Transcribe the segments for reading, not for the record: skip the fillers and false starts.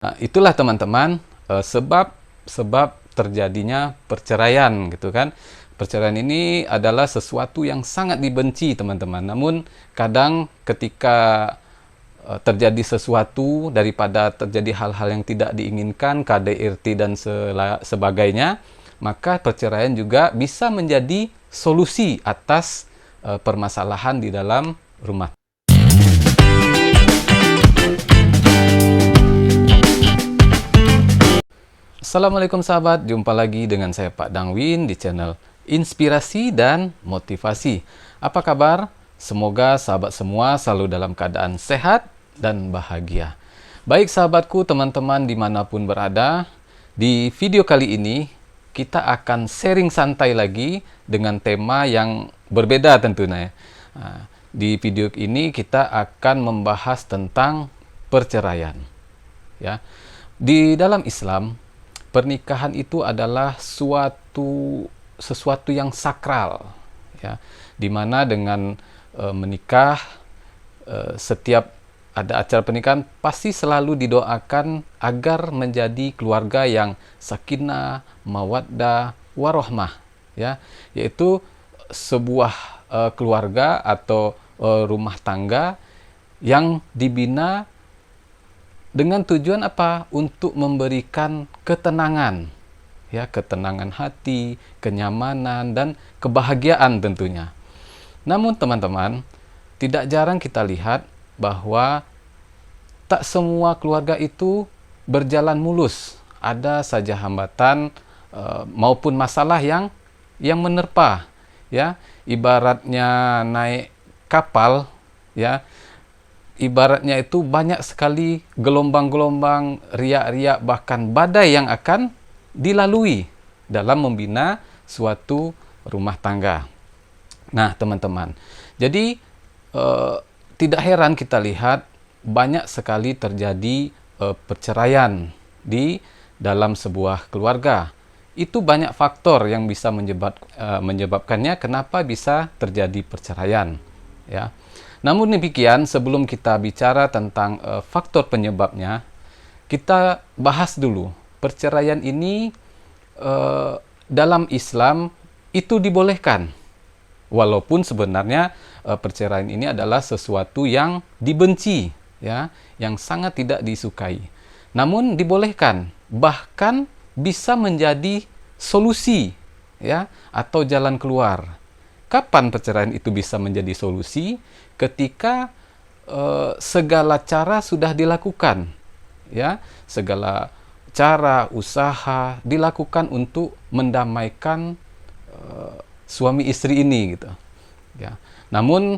Nah, itulah teman-teman sebab terjadinya perceraian gitu kan. Perceraian ini adalah sesuatu yang sangat dibenci teman-teman. Namun kadang ketika terjadi sesuatu daripada terjadi hal-hal yang tidak diinginkan, KDRT dan sebagainya, maka perceraian juga bisa menjadi solusi atas permasalahan di dalam rumah. Assalamualaikum sahabat, jumpa lagi dengan saya Pak Dangwin di channel Inspirasi dan Motivasi. Apa kabar? Semoga sahabat semua selalu dalam keadaan sehat dan bahagia. Baik sahabatku, teman-teman dimanapun berada, di video kali ini kita akan sharing santai lagi dengan tema yang berbeda tentunya. Di video ini kita akan membahas tentang perceraian. Ya, di dalam Islam, pernikahan itu adalah sesuatu yang sakral, ya, dimana dengan menikah, setiap ada acara pernikahan pasti selalu didoakan agar menjadi keluarga yang sakinah, mawaddah, warahmah, ya, yaitu sebuah keluarga atau rumah tangga yang dibina dengan tujuan apa? Untuk memberikan ketenangan, ya, ketenangan hati, kenyamanan dan kebahagiaan tentunya. Namun teman-teman, tidak jarang kita lihat bahwa tak semua keluarga itu berjalan mulus. Ada saja hambatan maupun masalah yang menerpa, ya. Ibaratnya naik kapal, ya. Ibaratnya itu banyak sekali gelombang-gelombang, riak-riak, bahkan badai yang akan dilalui dalam membina suatu rumah tangga. Nah, teman-teman, jadi tidak heran kita lihat banyak sekali terjadi perceraian di dalam sebuah keluarga. Itu banyak faktor yang bisa menyebabkannya kenapa bisa terjadi perceraian, ya. Namun demikian, sebelum kita bicara tentang faktor penyebabnya, kita bahas dulu. Perceraian ini dalam Islam itu dibolehkan. Walaupun sebenarnya perceraian ini adalah sesuatu yang dibenci, ya, yang sangat tidak disukai. Namun dibolehkan, bahkan bisa menjadi solusi, ya, atau jalan keluar. Kapan perceraian itu bisa menjadi solusi? Ketika segala cara sudah dilakukan, ya, segala cara, usaha dilakukan untuk mendamaikan suami istri ini, gitu, ya. Namun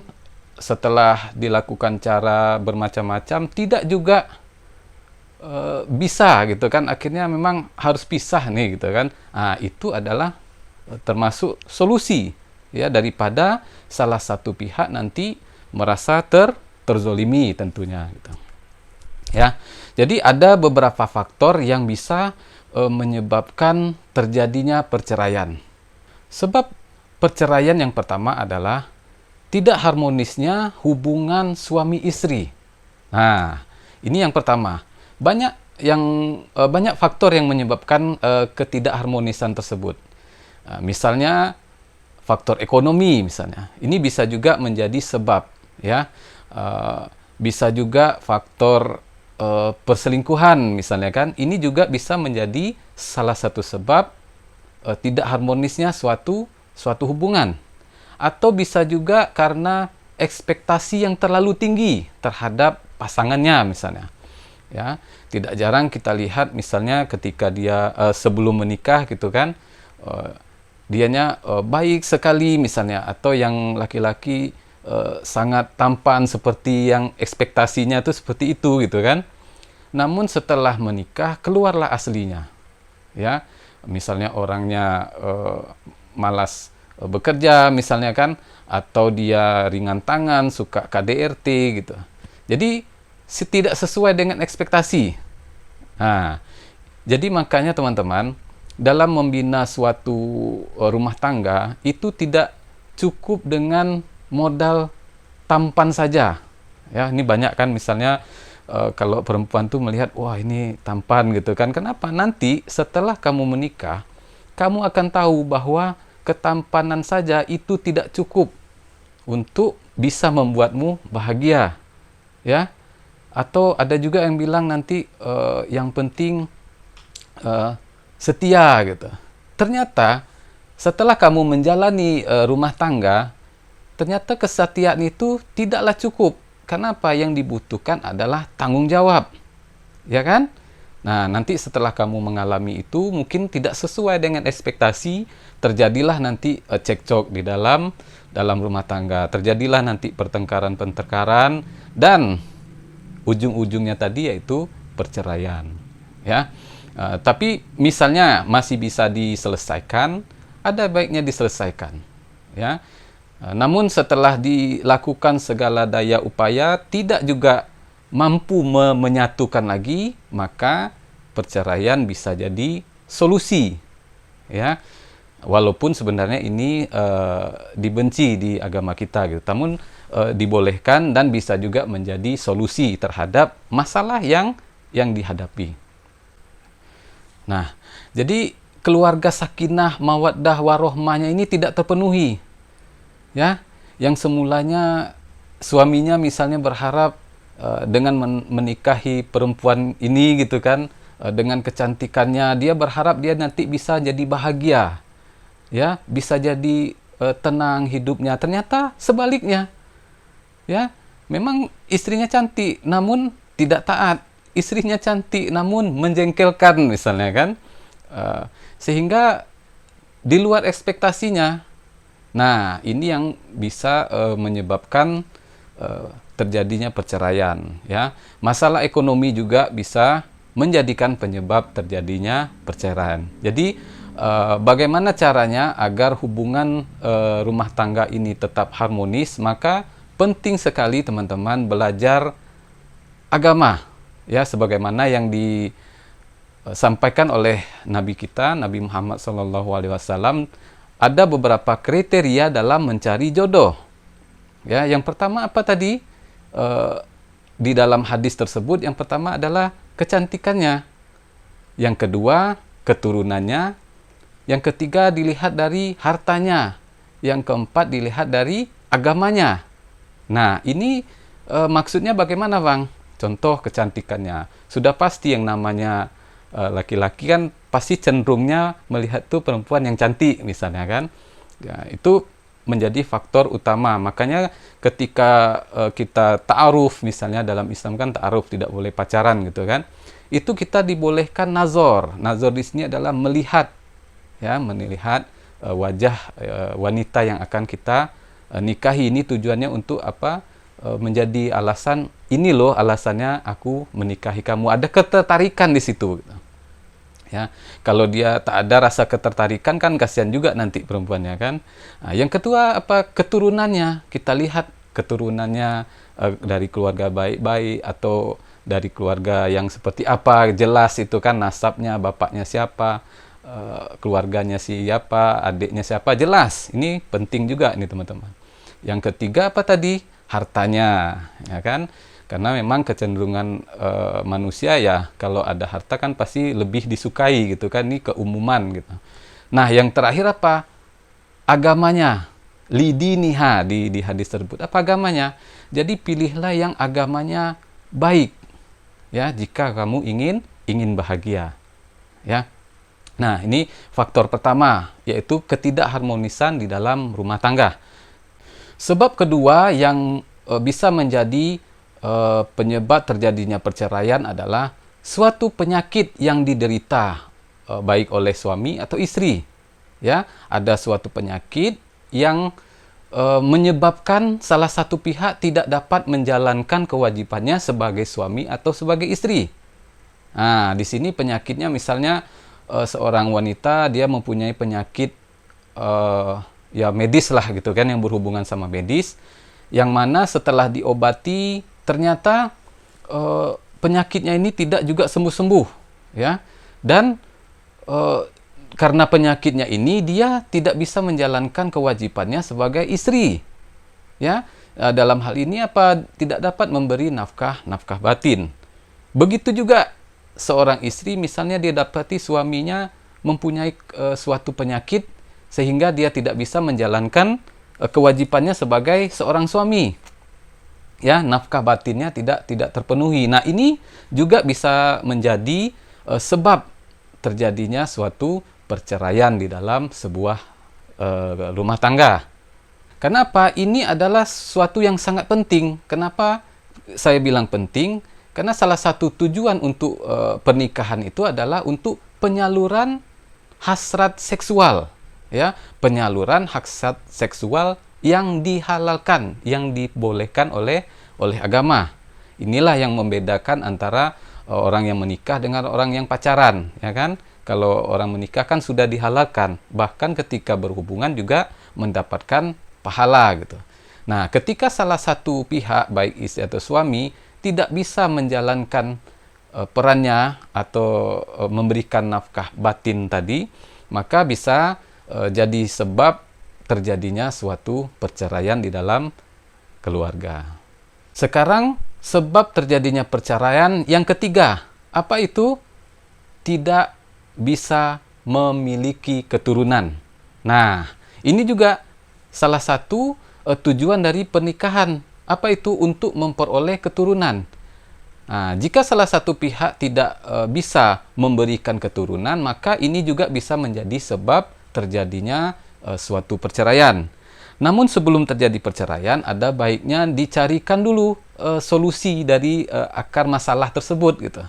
setelah dilakukan cara bermacam-macam, tidak juga bisa, gitu kan, akhirnya memang harus pisah nih, gitu kan. Nah, itu adalah termasuk solusi, ya, daripada salah satu pihak nanti merasa terzolimi tentunya, gitu, ya. Jadi ada beberapa faktor yang bisa menyebabkan terjadinya perceraian. Sebab perceraian yang pertama adalah tidak harmonisnya hubungan suami istri. Nah, ini yang pertama. Banyak faktor yang menyebabkan ketidakharmonisan tersebut. Misalnya faktor ekonomi, misalnya. Ini bisa juga menjadi sebab, ya. Bisa juga faktor perselingkuhan, misalnya kan. Ini juga bisa menjadi salah satu sebab tidak harmonisnya suatu hubungan. Atau bisa juga karena ekspektasi yang terlalu tinggi terhadap pasangannya, misalnya. Ya, tidak jarang kita lihat misalnya ketika dia sebelum menikah, gitu kan, dianya baik sekali misalnya, atau yang laki-laki sangat tampan seperti yang ekspektasinya tuh seperti itu, gitu kan. Namun setelah menikah keluarlah aslinya, ya. Misalnya orangnya malas bekerja, misalnya kan, atau dia ringan tangan, suka KDRT, gitu. Jadi tidak sesuai dengan ekspektasi. Nah, jadi makanya teman-teman, dalam membina suatu rumah tangga itu tidak cukup dengan modal tampan saja, ya. Ini banyak kan misalnya kalau perempuan tuh melihat, wah ini tampan gitu kan. Kenapa? Nanti setelah kamu menikah, kamu akan tahu bahwa ketampanan saja itu tidak cukup untuk bisa membuatmu bahagia, ya. Atau ada juga yang bilang nanti yang penting setia gitu. Ternyata setelah kamu menjalani rumah tangga, ternyata kesetiaan itu tidaklah cukup. Karena apa yang dibutuhkan adalah tanggung jawab, ya kan? Nah, nanti setelah kamu mengalami itu mungkin tidak sesuai dengan ekspektasi, terjadilah nanti cekcok di dalam rumah tangga, terjadilah nanti pertengkaran-pertengkaran, dan ujung-ujungnya tadi yaitu perceraian, ya. Tapi misalnya masih bisa diselesaikan, ada baiknya diselesaikan, ya. Namun setelah dilakukan segala daya upaya tidak juga mampu menyatukan lagi, maka perceraian bisa jadi solusi, ya. Walaupun sebenarnya ini dibenci di agama kita gitu, namun dibolehkan dan bisa juga menjadi solusi terhadap masalah yang dihadapi. Nah, jadi keluarga sakinah mawaddah warohmahnya ini tidak terpenuhi, ya. Yang semulanya suaminya misalnya berharap dengan menikahi perempuan ini gitu kan, dengan kecantikannya dia berharap dia nanti bisa jadi bahagia, ya, bisa jadi tenang hidupnya. Ternyata sebaliknya, ya, memang istrinya cantik namun tidak taat, istrinya cantik namun menjengkelkan misalnya kan, sehingga di luar ekspektasinya. Nah, ini yang bisa menyebabkan terjadinya perceraian, ya. Masalah ekonomi juga bisa menjadikan penyebab terjadinya perceraian. Jadi bagaimana caranya agar hubungan rumah tangga ini tetap harmonis? Maka penting sekali teman-teman belajar agama, ya, sebagaimana yang disampaikan oleh Nabi kita, Nabi Muhammad SAW. Ada beberapa kriteria dalam mencari jodoh. Ya, yang pertama apa tadi? Di dalam hadis tersebut, yang pertama adalah kecantikannya. Yang kedua, keturunannya. Yang ketiga, dilihat dari hartanya. Yang keempat, dilihat dari agamanya. Nah, ini maksudnya bagaimana, Bang? Contoh kecantikannya. Sudah pasti yang namanya laki-laki kan pasti cenderungnya melihat tuh perempuan yang cantik misalnya kan, ya, itu menjadi faktor utama. Makanya ketika kita ta'aruf, misalnya dalam Islam kan ta'aruf tidak boleh pacaran gitu kan, itu kita dibolehkan nazar. Nazar di sini adalah melihat, ya, melihat wajah wanita yang akan kita nikahi. Ini tujuannya untuk apa? Menjadi alasan, ini loh alasannya aku menikahi kamu, ada ketertarikan di situ gitu. Ya, kalau dia tak ada rasa ketertarikan kan kasihan juga nanti perempuannya kan. Nah, yang kedua apa? Keturunannya. Kita lihat keturunannya dari keluarga baik-baik atau dari keluarga yang seperti apa, jelas itu kan nasabnya, bapaknya siapa, keluarganya siapa, adiknya siapa, jelas. Ini penting juga nih teman-teman. Yang ketiga apa tadi? Hartanya, ya kan? Karena memang kecenderungan manusia ya kalau ada harta kan pasti lebih disukai gitu kan, ini keumuman gitu. Nah, yang terakhir apa? Agamanya. Lidiniha di hadis tersebut. Apa agamanya? Jadi pilihlah yang agamanya baik. Ya, jika kamu ingin bahagia. Ya. Nah, ini faktor pertama, yaitu ketidakharmonisan di dalam rumah tangga. Sebab kedua yang bisa menjadi penyebab terjadinya perceraian adalah suatu penyakit yang diderita baik oleh suami atau istri. Ya, ada suatu penyakit yang menyebabkan salah satu pihak tidak dapat menjalankan kewajibannya sebagai suami atau sebagai istri. Nah, di sini penyakitnya misalnya seorang wanita dia mempunyai penyakit ya medis lah gitu kan, yang berhubungan sama medis, yang mana setelah diobati ternyata penyakitnya ini tidak juga sembuh-sembuh, ya. Dan karena penyakitnya ini dia tidak bisa menjalankan kewajibannya sebagai istri, ya. Dalam hal ini apa? Tidak dapat memberi nafkah batin. Begitu juga seorang istri, misalnya dia dapati suaminya mempunyai suatu penyakit sehingga dia tidak bisa menjalankan kewajibannya sebagai seorang suami. Ya, nafkah batinnya tidak terpenuhi. Nah, ini juga bisa menjadi sebab terjadinya suatu perceraian di dalam sebuah rumah tangga. Kenapa? Ini adalah suatu yang sangat penting. Kenapa saya bilang penting? Karena salah satu tujuan untuk pernikahan itu adalah untuk penyaluran hasrat seksual, ya, penyaluran hasrat seksual yang dihalalkan, yang dibolehkan oleh agama. Inilah yang membedakan antara orang yang menikah dengan orang yang pacaran, ya kan? Kalau orang menikah kan sudah dihalalkan, bahkan ketika berhubungan juga mendapatkan pahala gitu. Nah, ketika salah satu pihak, baik istri atau suami, tidak bisa menjalankan perannya atau memberikan nafkah batin tadi, maka bisa jadi sebab terjadinya suatu perceraian di dalam keluarga. Sekarang, sebab terjadinya perceraian yang ketiga, apa itu? Tidak bisa memiliki keturunan. Nah, ini juga salah satu tujuan dari pernikahan. Apa itu? Untuk memperoleh keturunan. Nah, jika salah satu pihak tidak bisa memberikan keturunan, maka ini juga bisa menjadi sebab terjadinya suatu perceraian. Namun sebelum terjadi perceraian, ada baiknya dicarikan dulu solusi dari akar masalah tersebut gitu.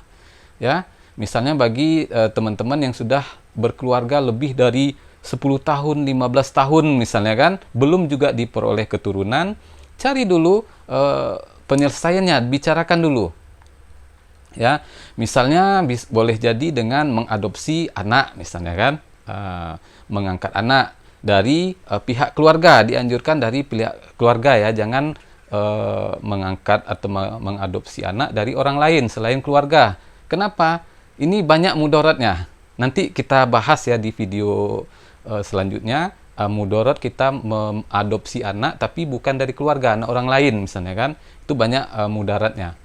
Ya, misalnya bagi teman-teman yang sudah berkeluarga lebih dari 10 tahun, 15 tahun misalnya kan, belum juga diperoleh keturunan, cari dulu penyelesaiannya, bicarakan dulu. Ya, misalnya boleh jadi dengan mengadopsi anak misalnya kan, mengangkat anak dari pihak keluarga, dianjurkan dari pihak keluarga ya, jangan mengangkat atau mengadopsi anak dari orang lain selain keluarga. Kenapa? Ini banyak mudaratnya. Nanti kita bahas ya di video selanjutnya, mudarat kita mengadopsi anak tapi bukan dari keluarga, anak orang lain misalnya kan, itu banyak mudaratnya.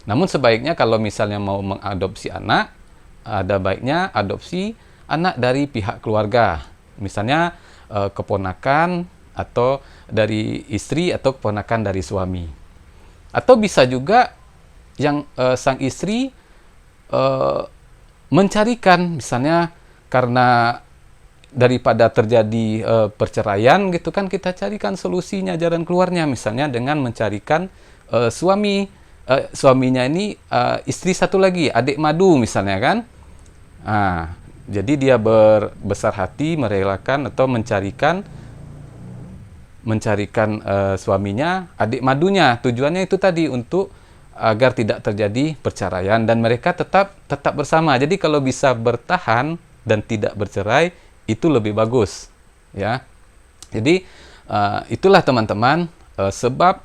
Namun sebaiknya kalau misalnya mau mengadopsi anak, ada baiknya adopsi anak dari pihak keluarga, misalnya keponakan atau dari istri atau keponakan dari suami. Atau bisa juga yang sang istri mencarikan, misalnya karena daripada terjadi perceraian gitu kan, kita carikan solusinya, jalan keluarnya, misalnya dengan mencarikan suaminya ini istri satu lagi, adik madu misalnya kan. Nah, jadi dia berbesar hati merelakan atau mencarikan suaminya adik madunya. Tujuannya itu tadi untuk agar tidak terjadi perceraian dan mereka tetap bersama. Jadi kalau bisa bertahan dan tidak bercerai itu lebih bagus, ya. Jadi itulah teman-teman sebab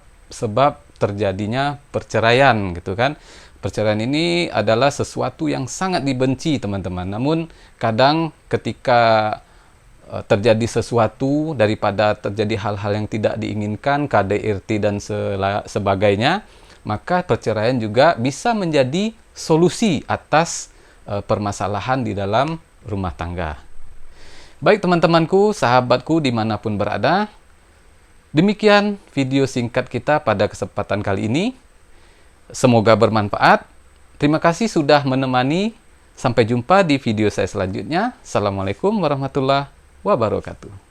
terjadinya perceraian gitu kan. Perceraian ini adalah sesuatu yang sangat dibenci teman-teman. Namun kadang ketika terjadi sesuatu, daripada terjadi hal-hal yang tidak diinginkan, KDRT dan sebagainya, maka perceraian juga bisa menjadi solusi atas permasalahan di dalam rumah tangga. Baik teman-temanku, sahabatku dimanapun berada, demikian video singkat kita pada kesempatan kali ini. Semoga bermanfaat. Terima kasih sudah menemani. Sampai jumpa di video saya selanjutnya. Assalamualaikum warahmatullahi wabarakatuh.